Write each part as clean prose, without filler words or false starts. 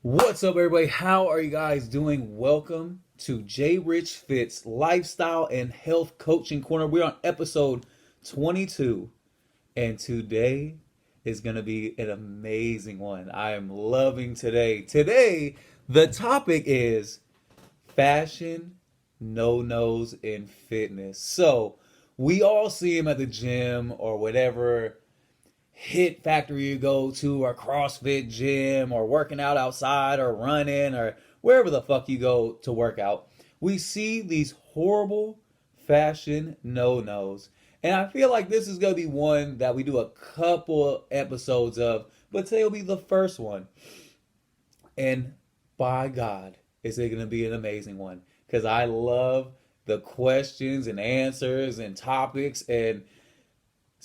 What's up, everybody? How are you guys doing? Welcome to Jrichfits Lifestyle and Health Coaching Corner. We're on episode 22, and today is going to be an amazing one. I am loving today. Today, the topic is fashion no-nos in fitness. So, we all see them at the gym or whatever hit factory you go to, or CrossFit gym, or working out outside, or running, or wherever the fuck you go to work out. We see these horrible fashion no-nos. And I feel like this is going to be one that we do a couple episodes of, but today will be the first one. And by God, is it going to be an amazing one? Because I love the questions and answers and topics and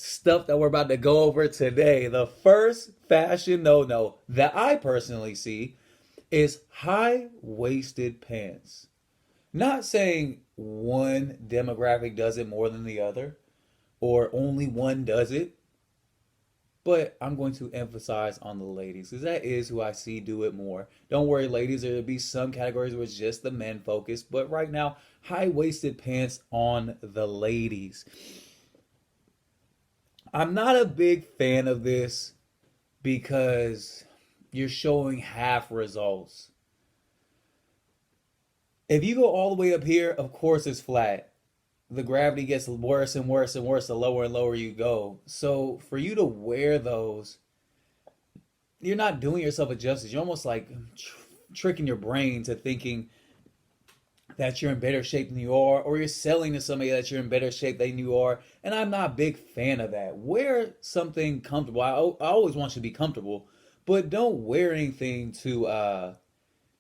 stuff that we're about to go over today. The first fashion no-no that I personally see is high-waisted pants. Not saying one demographic does it more than the other, or only one does it, but I'm going to emphasize on the ladies, because that is who I see do it more. Don't worry, ladies, there'll be some categories where it's just the men focus, but right now, high-waisted pants on the ladies. I'm not a big fan of this because you're showing half results. If you go all the way up here, of course it's flat. The gravity gets worse and worse and worse the lower and lower you go. So for you to wear those, you're not doing yourself a justice. You're almost like tricking your brain to thinking that you're in better shape than you are, or you're selling to somebody that you're in better shape than you are. And I'm not a big fan of that. Wear something comfortable. I always want you to be comfortable, but don't wear anything to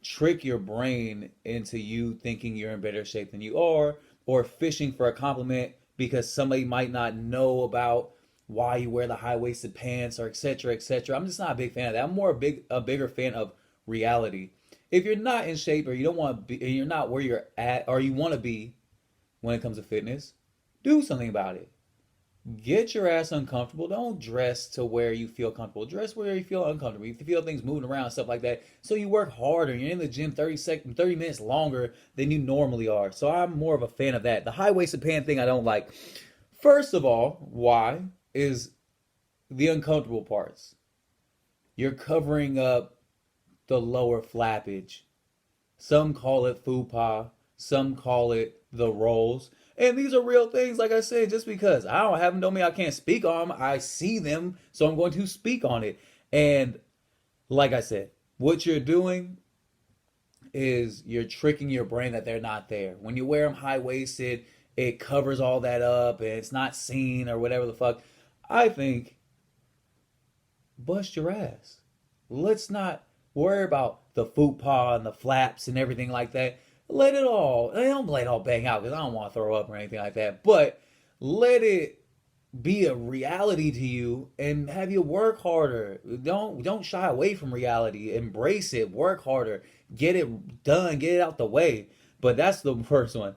trick your brain into you thinking you're in better shape than you are, or fishing for a compliment because somebody might not know about why you wear the high-waisted pants, or etc., etc. I'm just not a big fan of that. I'm more a bigger fan of reality. If you're not in shape, or you don't want to be, and you're not where you're at, or you want to be when it comes to fitness, do something about it. Get your ass uncomfortable. Don't dress to where you feel comfortable. Dress where you feel uncomfortable. You feel things moving around and stuff like that. So you work harder. You're in the gym 30 minutes longer than you normally are. So I'm more of a fan of that. The high-waisted pant thing I don't like. First of all, why is the uncomfortable parts. You're covering up the lower flappage. Some call it fupa, some call it the rolls. And these are real things, like I said, just because I don't have them don't mean I can't speak on them. I see them, so I'm going to speak on it. And like I said, what you're doing is you're tricking your brain that they're not there. When you wear them high-waisted, it covers all that up and it's not seen or whatever the fuck. I think bust your ass. Let's not worry about the fupa and the flaps and everything like that. Let it all, I don't let it all bang out because I don't want to throw up or anything like that, but let it be a reality to you and have you work harder. Don't shy away from reality. Embrace it, work harder, get it done, get it out the way. But that's the first one.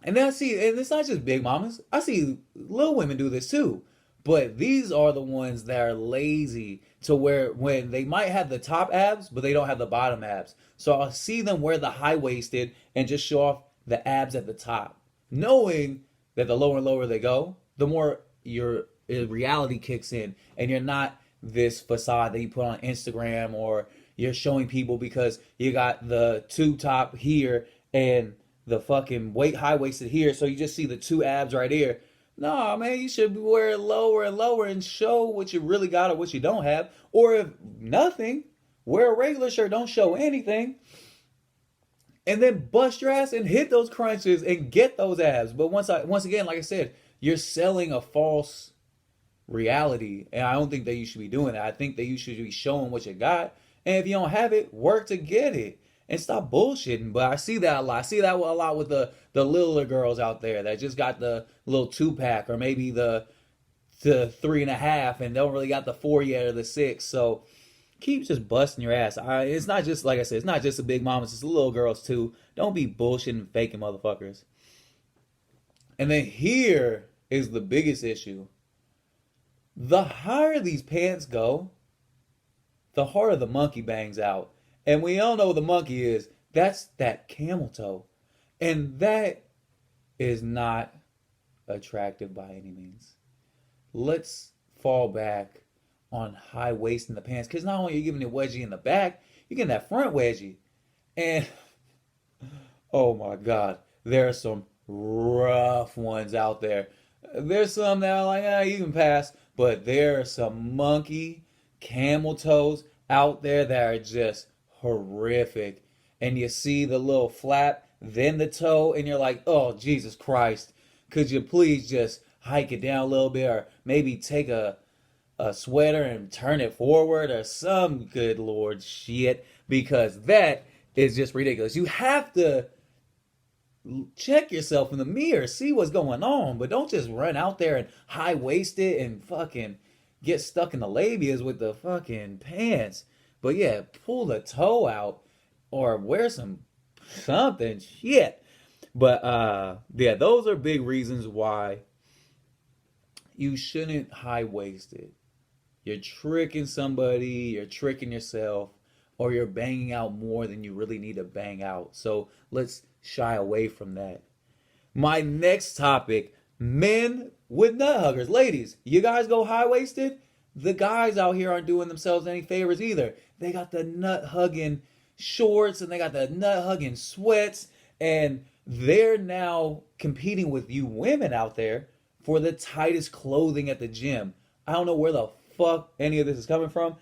And then I see, and it's not just big mamas. I see little women do this too. But these are the ones that are lazy to where when they might have the top abs, but they don't have the bottom abs. So I'll see them wear the high waisted and just show off the abs at the top, knowing that the lower and lower they go, the more your reality kicks in, and you're not this facade that you put on Instagram, or you're showing people because you got the tube top here and the fucking high waisted here, so you just see the two abs right here. No, man, you should wear it lower and lower and show what you really got or what you don't have. Or if nothing, wear a regular shirt, don't show anything. And then bust your ass and hit those crunches and get those abs. But once again, like I said, you're selling a false reality. And I don't think that you should be doing that. I think that you should be showing what you got. And if you don't have it, work to get it. And stop bullshitting. But I see that a lot. I see that a lot with the littler girls out there that just got the little 2-pack, or maybe the 3.5 and don't really got the 4 yet or the 6. So keep just busting your ass. It's not just, like I said, it's not just the big mamas, it's the little girls too. Don't be bullshitting, faking motherfuckers. And then here is the biggest issue. The higher these pants go, the heart of the monkey bangs out. And we all know what the monkey is. That's that camel toe. And that is not attractive by any means. Let's fall back on high waist in the pants. Because not only are you giving it wedgie in the back, you're getting that front wedgie. And oh my God, there are some rough ones out there. There's some that are like, you can pass. But there are some monkey camel toes out there that are just horrific. And you see the little flap, then the toe, and you're like, oh, Jesus Christ. Could you please just hike it down a little bit, or maybe take a sweater and turn it forward, or some good Lord shit, because that is just ridiculous. You have to check yourself in the mirror, see what's going on, but don't just run out there and high waist it and fucking get stuck in the labias with the fucking pants. But yeah, pull the toe out or wear something shit. But yeah, those are big reasons why you shouldn't high waist it. You're tricking somebody, you're tricking yourself, or you're banging out more than you really need to bang out. So let's shy away from that. My next topic, men with nut huggers. Ladies, you guys go high waisted? The guys out here aren't doing themselves any favors either. They got the nut hugging shorts and they got the nut hugging sweats, and they're now competing with you women out there for the tightest clothing at the gym. I don't know where the fuck any of this is coming from,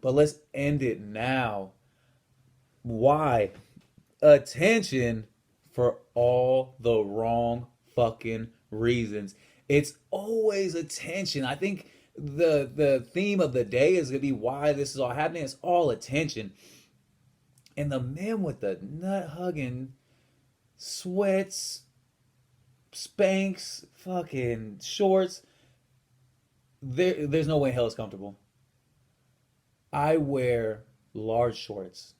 but let's end it now. Why? Attention for all the wrong fucking reasons. It's always attention. I think the theme of the day is gonna be why this is all happening. It's all attention. And the men with the nut hugging sweats, Spanx, fucking shorts, there's no way in hell it's comfortable. I wear large shorts.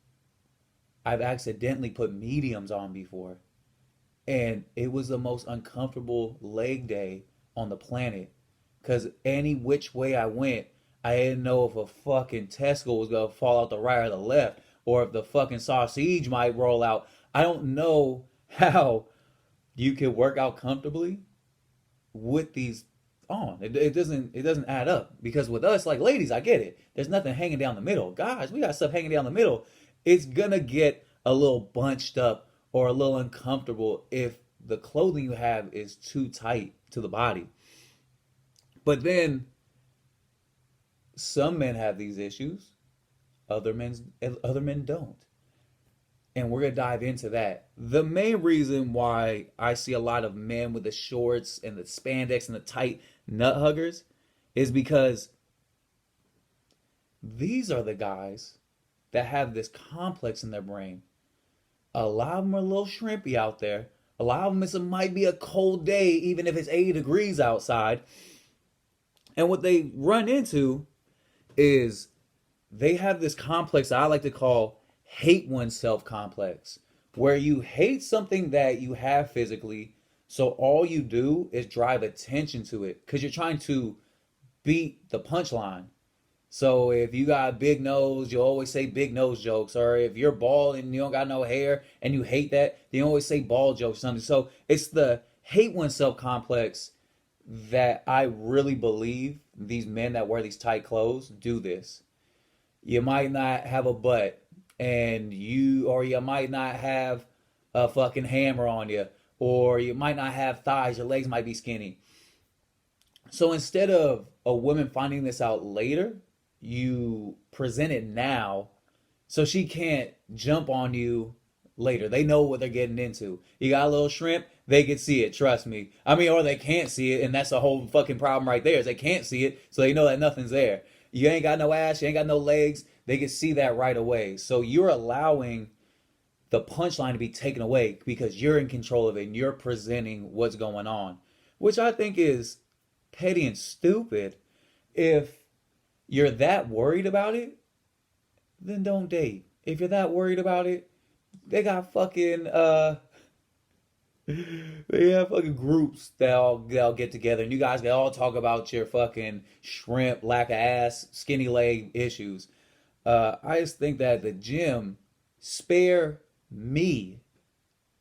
I've accidentally put mediums on before, and it was the most uncomfortable leg day on the planet, because any which way I went, I didn't know if a fucking testicle was gonna fall out the right or the left, or if the fucking sausage might roll out. I don't know how you can work out comfortably with these on. It doesn't add up, because with us, like, ladies, I get it. There's nothing hanging down the middle. Guys, we got stuff hanging down the middle. It's gonna get a little bunched up or a little uncomfortable if the clothing you have is too tight to the body. But then some men have these issues, other men don't. And we're gonna dive into that. The main reason why I see a lot of men with the shorts and the spandex and the tight nut huggers is because these are the guys that have this complex in their brain. A lot of them are a little shrimpy out there. A lot of them, it might be a cold day, even if it's 80 degrees outside. And what they run into is they have this complex that I like to call hate oneself complex, where you hate something that you have physically, so all you do is drive attention to it because you're trying to beat the punchline. So if you got a big nose, you always say big nose jokes. Or if you're bald and you don't got no hair and you hate that, you always say bald jokes or something. So it's the hate oneself complex that I really believe these men that wear these tight clothes do this. You might not have a butt, and you might not have a fucking hammer on you, or you might not have thighs, your legs might be skinny. So instead of a woman finding this out later, you present it now so she can't jump on you later. They know what they're getting into. You got a little shrimp, they can see it, trust me. I mean, or they can't see it, and that's the whole fucking problem right there, is they can't see it, so they know that nothing's there. You ain't got no ass, you ain't got no legs, they can see that right away. So you're allowing the punchline to be taken away because you're in control of it and you're presenting what's going on, which I think is petty and stupid. If you're that worried about it, then don't date. If you're that worried about it, they got fucking They have fucking groups that'll get together and you guys can all talk about your fucking shrimp, lack of ass, skinny leg issues. I just think that the gym, spare me.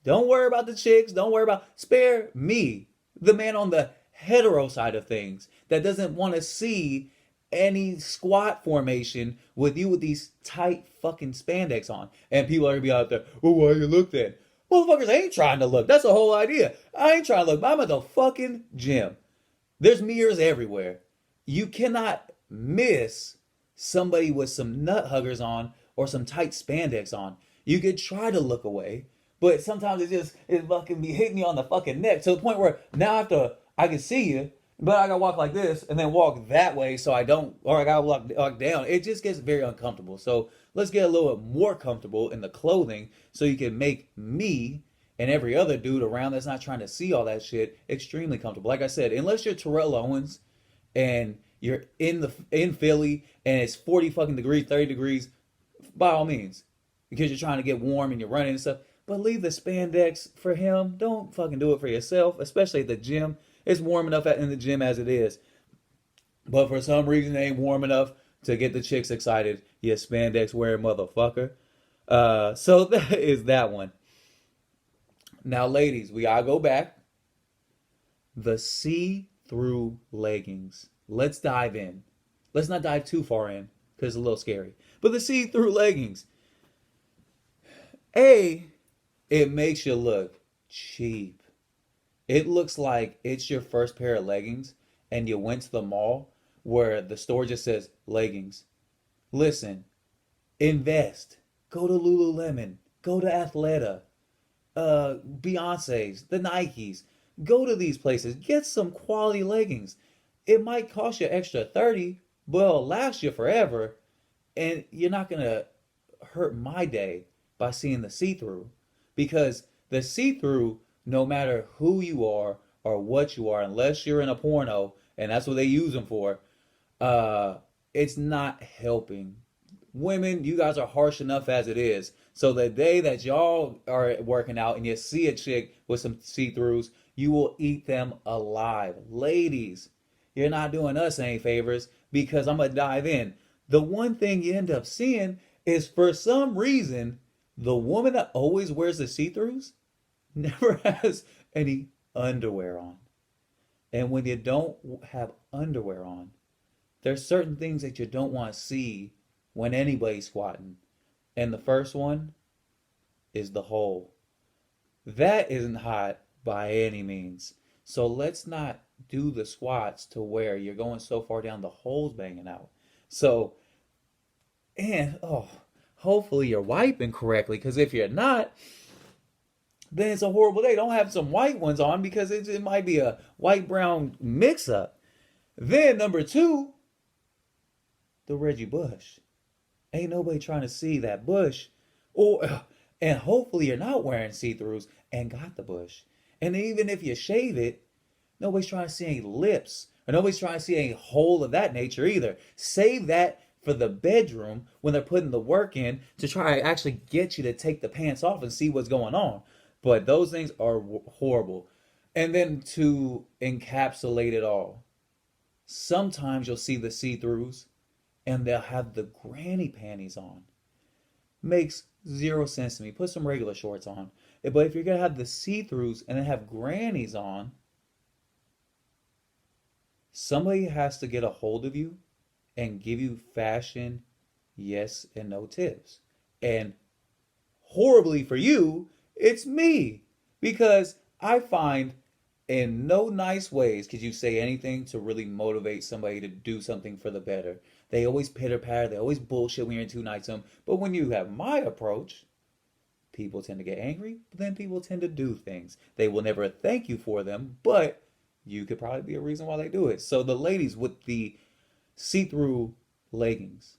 Don't worry about the chicks. Don't worry about, spare me, the man on the hetero side of things that doesn't want to see any squat formation with you with these tight fucking spandex on. And people are gonna be out there, well, why you look then? Motherfuckers ain't trying to look. That's the whole idea. I ain't trying to look. I'm at the fucking gym. There's mirrors everywhere. You cannot miss somebody with some nut huggers on or some tight spandex on. You could try to look away, but sometimes it fucking be hitting you on the fucking neck to the point where now I can see you, but I gotta walk like this and then walk that way so I don't, or I gotta walk down. It just gets very uncomfortable. So let's get a little bit more comfortable in the clothing so you can make me and every other dude around that's not trying to see all that shit extremely comfortable. Like I said, unless you're Terrell Owens and you're in Philly and it's 40 fucking degrees, 30 degrees, by all means, because you're trying to get warm and you're running and stuff. But leave the spandex for him. Don't fucking do it for yourself, especially at the gym. It's warm enough in the gym as it is. But for some reason, it ain't warm enough to get the chicks excited. You spandex wearing motherfucker. So that is that one. Now, ladies, we gotta go back. The see-through leggings. Let's dive in. Let's not dive too far in because it's a little scary. But the see-through leggings. It makes you look cheap. It looks like it's your first pair of leggings and you went to the mall where the store just says leggings. Listen, invest. Go to Lululemon. Go to Athleta. Beyonce's, the Nikes. Go to these places. Get some quality leggings. It might cost you extra 30, but it'll last you forever. And you're not going to hurt my day by seeing the see-through. Because the see-through, no matter who you are or what you are, unless you're in a porno, and that's what they use them for, it's not helping. Women, you guys are harsh enough as it is. So the day that y'all are working out and you see a chick with some see-throughs, you will eat them alive. Ladies, you're not doing us any favors because I'm going to dive in. The one thing you end up seeing is for some reason, the woman that always wears the see-throughs never has any underwear on. And when you don't have underwear on, there's certain things that you don't want to see when anybody's squatting. And the first one is the hole. That isn't hot by any means. So let's not do the squats to where you're going so far down the hole's banging out. So, and hopefully you're wiping correctly, because if you're not, then it's a horrible day. Don't have some white ones on because it might be a white-brown mix-up. Then number two, the Reggie Bush. Ain't nobody trying to see that bush. And hopefully you're not wearing see-throughs and got the bush. And even if you shave it, nobody's trying to see any lips. Or nobody's trying to see any hole of that nature either. Save that for the bedroom when they're putting the work in to try to actually get you to take the pants off and see what's going on. But those things are horrible. And then to encapsulate it all, sometimes you'll see the see-throughs and they'll have the granny panties on. Makes zero sense to me. Put some regular shorts on. But if you're going to have the see-throughs and then have grannies on, somebody has to get a hold of you and give you fashion yes and no tips. And horribly for you, it's me. Because I find in no nice ways could you say anything to really motivate somebody to do something for the better. They always pitter-patter. They always bullshit when you're in too nice to them. But when you have my approach, people tend to get angry, but then people tend to do things. They will never thank you for them, but you could probably be a reason why they do it. So the ladies with the see-through leggings,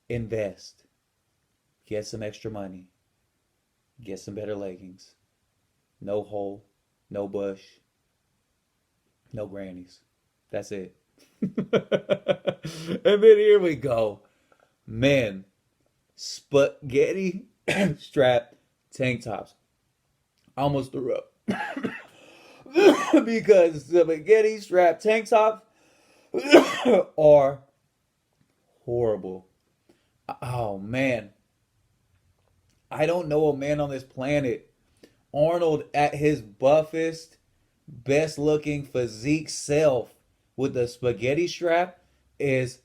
invest. Get some extra money. Get some better leggings. No hole, no bush, no grannies. That's it. And then here we go. Men, spaghetti strap tank tops. I almost threw up because spaghetti strap tank tops are horrible. Oh man, I don't know a man on this planet. Arnold at his buffest, best looking physique self with the spaghetti strap is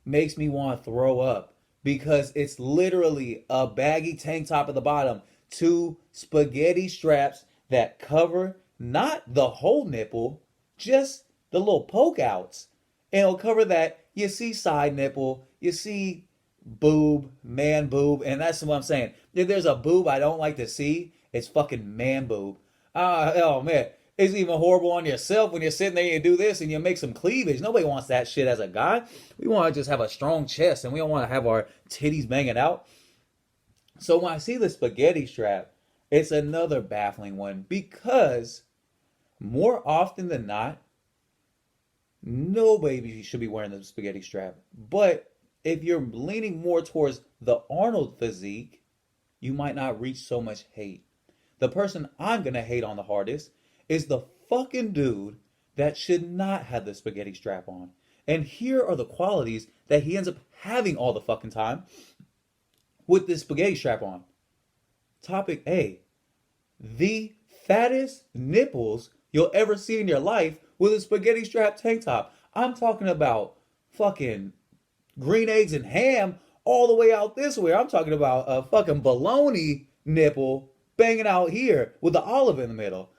makes me want to throw up because it's literally a baggy tank top at the bottom, two spaghetti straps that cover not the whole nipple, just the little poke outs. And it'll cover that. You see side nipple, you see boob, man boob, and that's what I'm saying. If there's a boob I don't like to see, it's fucking man boob. Oh man, it's even horrible on yourself when you're sitting there and you do this and you make some cleavage. Nobody wants that shit as a guy. We want to just have a strong chest and we don't want to have our titties banging out. So when I see the spaghetti strap, it's another baffling one because more often than not, nobody should be wearing the spaghetti strap. But if you're leaning more towards the Arnold physique, you might not reach so much hate. The person I'm going to hate on the hardest is the fucking dude that should not have the spaghetti strap on. And here are the qualities that he ends up having all the fucking time with this spaghetti strap on. Topic A, the fattest nipples you'll ever see in your life with a spaghetti strap tank top. I'm talking about fucking green eggs and ham all the way out this way. I'm talking about a fucking bologna nipple banging out here with the olive in the middle.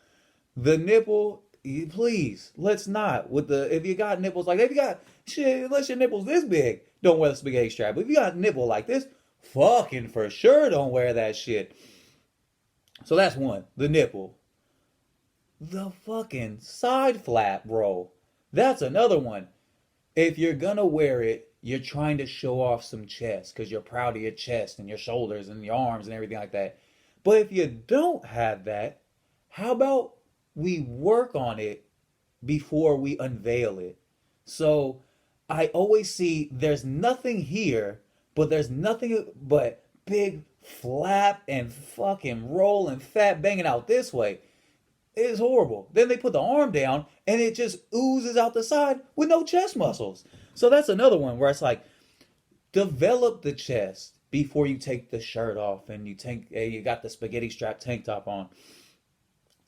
The nipple, please, let's not. With the if you got nipples like that, if you got shit, unless your nipples this big, don't wear the spaghetti strap. But if you got a nipple like this, fucking for sure don't wear that shit. So that's one, the nipple. The fucking side flap, bro. That's another one. If you're gonna wear it, you're trying to show off some chest because you're proud of your chest and your shoulders and your arms and everything like that. But if you don't have that, how about we work on it before we unveil it? So I always see there's nothing here, but there's nothing but big flap and fucking roll and fat banging out this way. It's horrible. Then they put the arm down and it just oozes out the side with no chest muscles. So that's another one where it's like, develop the chest before you take the shirt off and you got the spaghetti strap tank top on.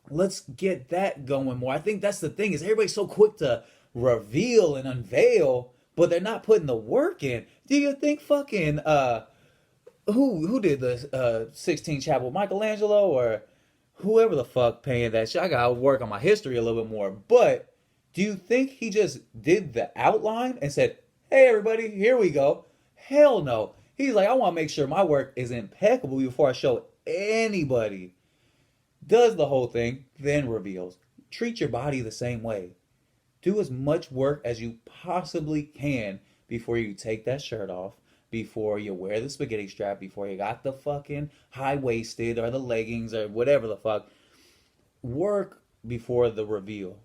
Let's get that going more. I think that's the thing is everybody's so quick to reveal and unveil, but they're not putting the work in. Do you think fucking who did the Sistine Chapel, Michelangelo or whoever the fuck paying that shit? I gotta work on my history a little bit more. But do you think he just did the outline and said, "Hey everybody, here we go"? Hell no. He's like, I want to make sure my work is impeccable before I show anybody. Does the whole thing, then reveals. Treat your body the same way. Do as much work as you possibly can before you take that shirt off, before you wear the spaghetti strap, before you got the fucking high-waisted or the leggings or whatever the fuck. Work before the reveal.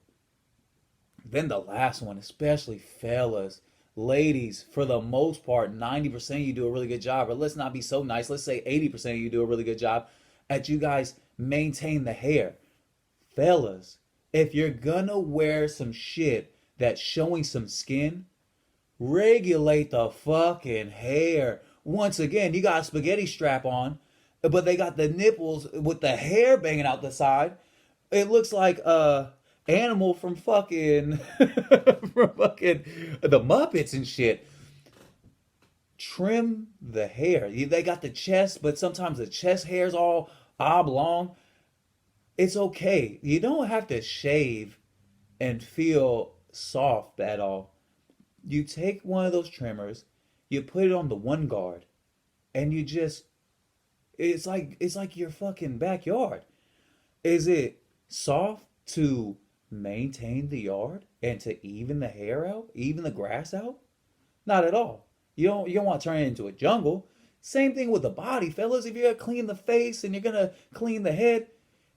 Then the last one, especially fellas, ladies, for the most part, 90% you do a really good job. But let's not be so nice. Let's say 80% you do a really good job at you guys maintain the hair. Fellas, if you're gonna wear some shit that's showing some skin, regulate the fucking hair. Once again, you got a spaghetti strap on, but they got the nipples with the hair banging out the side. It looks like animal from fucking from fucking the Muppets and shit. Trim the hair. They got the chest, but sometimes the chest hair's all oblong. It's okay. You don't have to shave and feel soft at all. You take one of those trimmers, you put it on the one guard, and you just it's like your fucking backyard. Is it soft to maintain the yard and to even the hair out, even the grass out? Not at all. You don't want to turn it into a jungle. Same thing with the body, fellas. If you're gonna clean the face and you're gonna clean the head,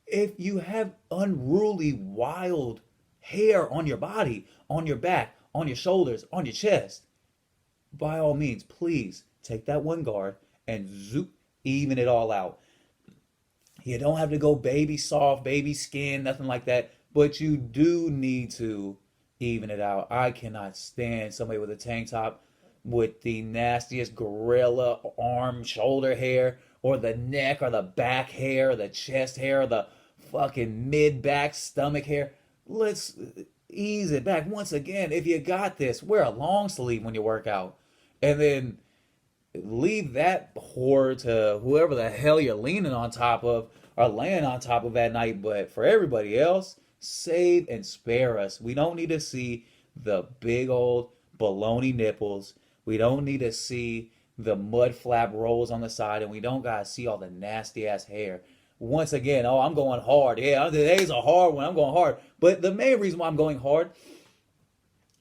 if you have unruly, wild hair on your body, on your back, on your shoulders, on your chest, by all means, please take that one guard and zoop, even it all out. You don't have to go baby soft, baby skin, nothing like that. But you do need to even it out. I cannot stand somebody with a tank top with the nastiest gorilla arm, shoulder hair, or the neck, or the back hair, or the chest hair, or the fucking mid back stomach hair. Let's ease it back. Once again, if you got this, wear a long sleeve when you work out. And then leave that whore to whoever the hell you're leaning on top of or laying on top of at night. But for everybody else, save and spare us. We don't need to see the big old baloney nipples. We don't need to see the mud flap rolls on the side, and we don't gotta see all the nasty ass hair. Once again, oh, I'm going hard. Yeah, today's a hard one. I'm going hard. But the main reason why I'm going hard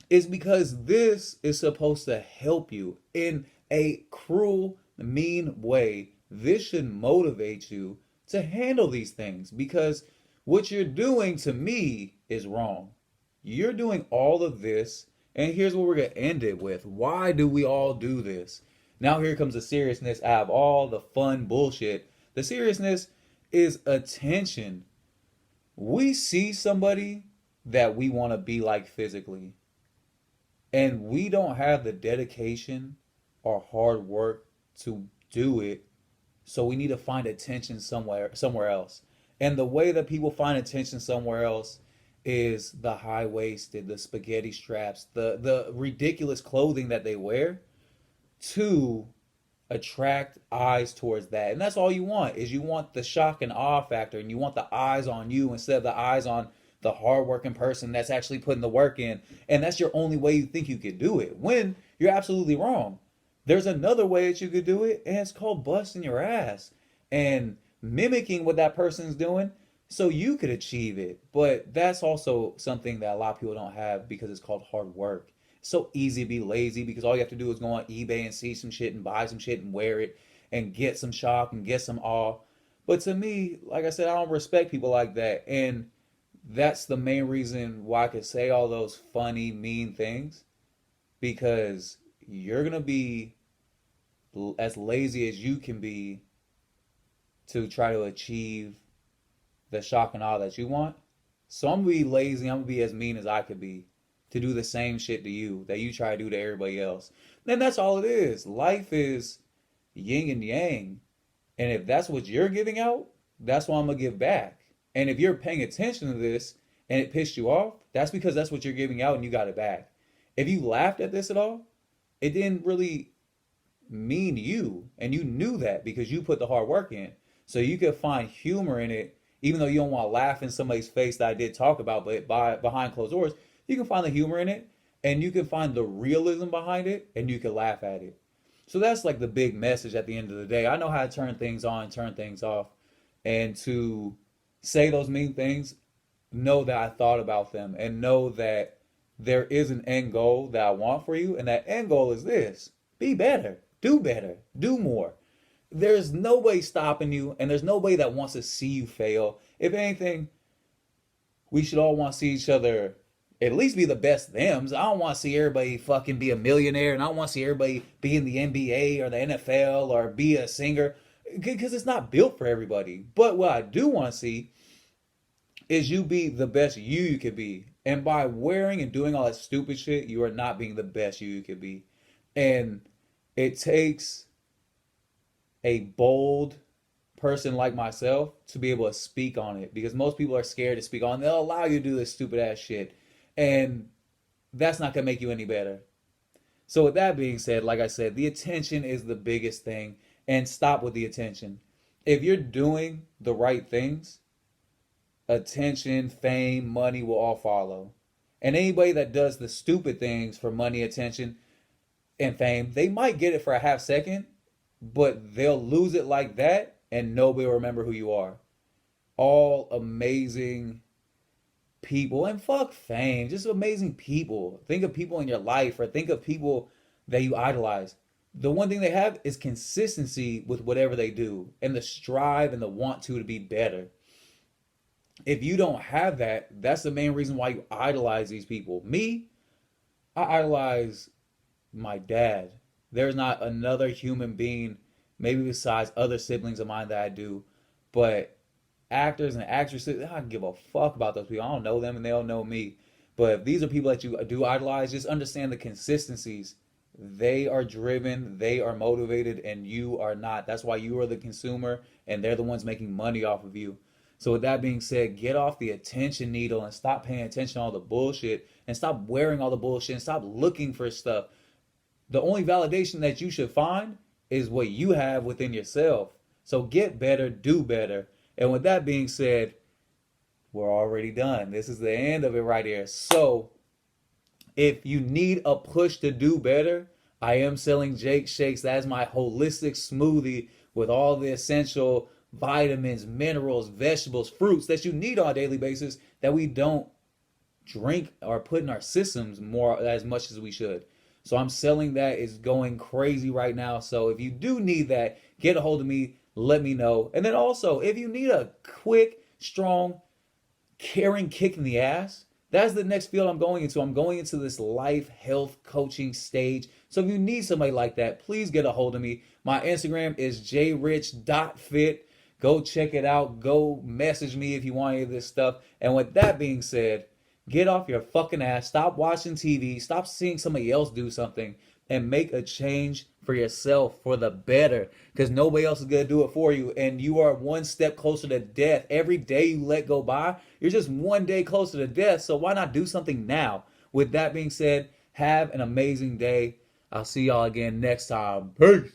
is because this is supposed to help you in a cruel, mean way. This should motivate you to handle these things because what you're doing to me is wrong. You're doing all of this, and here's what we're going to end it with. Why do we all do this? Now, here comes the seriousness out of all the fun bullshit. The seriousness is attention. We see somebody that we want to be like physically, and we don't have the dedication or hard work to do it, so we need to find attention somewhere else. And the way that people find attention somewhere else is the high waisted, the spaghetti straps, the ridiculous clothing that they wear to attract eyes towards that. And that's all you want is you want the shock and awe factor, and you want the eyes on you instead of the eyes on the hardworking person that's actually putting the work in. And that's your only way you think you could do it when you're absolutely wrong. There's another way that you could do it, and it's called busting your ass and mimicking what that person's doing so you could achieve it. But that's also something that a lot of people don't have because it's called hard work. It's so easy to be lazy because all you have to do is go on eBay and see some shit and buy some shit and wear it and get some shock and get some awe. But to me, like I said, I don't respect people like that. And that's the main reason why I could say all those funny, mean things, because you're going to be as lazy as you can be to try to achieve the shock and awe that you want. So I'm going to be lazy. I'm going to be as mean as I could be to do the same shit to you that you try to do to everybody else. Then that's all it is. Life is yin and yang. And if that's what you're giving out, that's what I'm going to give back. And if you're paying attention to this and it pissed you off, that's because that's what you're giving out and you got it back. If you laughed at this at all, it didn't really mean you. And you knew that because you put the hard work in. So you could find humor in it, even though you don't want to laugh in somebody's face that I did talk about, but behind closed doors, you can find the humor in it and you can find the realism behind it and you can laugh at it. So that's like the big message at the end of the day. I know how to turn things on and turn things off. And to say those mean things, know that I thought about them and know that there is an end goal that I want for you. And that end goal is this: be better, do more. There's nobody stopping you, and there's nobody that wants to see you fail. If anything, we should all want to see each other at least be the best thems. I don't want to see everybody fucking be a millionaire, and I don't want to see everybody be in the NBA or the NFL or be a singer, because it's not built for everybody. But what I do want to see is you be the best you could be. And by wearing and doing all that stupid shit, you are not being the best you could be. And it takes a bold person like myself to be able to speak on it, because most people are scared to speak on it. They'll allow you to do this stupid ass shit, and that's not gonna make you any better. So with that being said, like I said, the attention is the biggest thing, and stop with the attention. If you're doing the right things, attention, fame, money will all follow. And anybody that does the stupid things for money, attention, and fame, they might get it for a half second, but they'll lose it like that and nobody will remember who you are. All amazing people, and fuck fame, just amazing people. Think of people in your life, or think of people that you idolize. The one thing they have is consistency with whatever they do and the strive and the want to be better. If you don't have that, that's the main reason why you idolize these people. Me, I idolize my dad. There's not another human being, maybe besides other siblings of mine, that I do, but actors and actresses, I don't give a fuck about those people. I don't know them and they don't know me. But if these are people that you do idolize, just understand the consistencies. They are driven, they are motivated, and you are not. That's why you are the consumer and they're the ones making money off of you. So with that being said, get off the attention needle and stop paying attention to all the bullshit and stop wearing all the bullshit and stop looking for stuff. The only validation that you should find is what you have within yourself. So get better, do better. And with that being said, we're already done. This is the end of it right here. So if you need a push to do better, I am selling Jake Shakes. That's my holistic smoothie with all the essential vitamins, minerals, vegetables, fruits that you need on a daily basis that we don't drink or put in our systems more as much as we should. So I'm selling that. It's going crazy right now. So if you do need that, get a hold of me. Let me know. And then also, if you need a quick, strong, caring kick in the ass, that's the next field I'm going into. I'm going into this life health coaching stage. So if you need somebody like that, please get a hold of me. My Instagram is jrich.fit. Go check it out. Go message me if you want any of this stuff. And with that being said, get off your fucking ass. Stop watching TV. Stop seeing somebody else do something and make a change for yourself for the better, because nobody else is going to do it for you. And you are one step closer to death. Every day you let go by, you're just one day closer to death. So why not do something now? With that being said, have an amazing day. I'll see y'all again next time. Peace.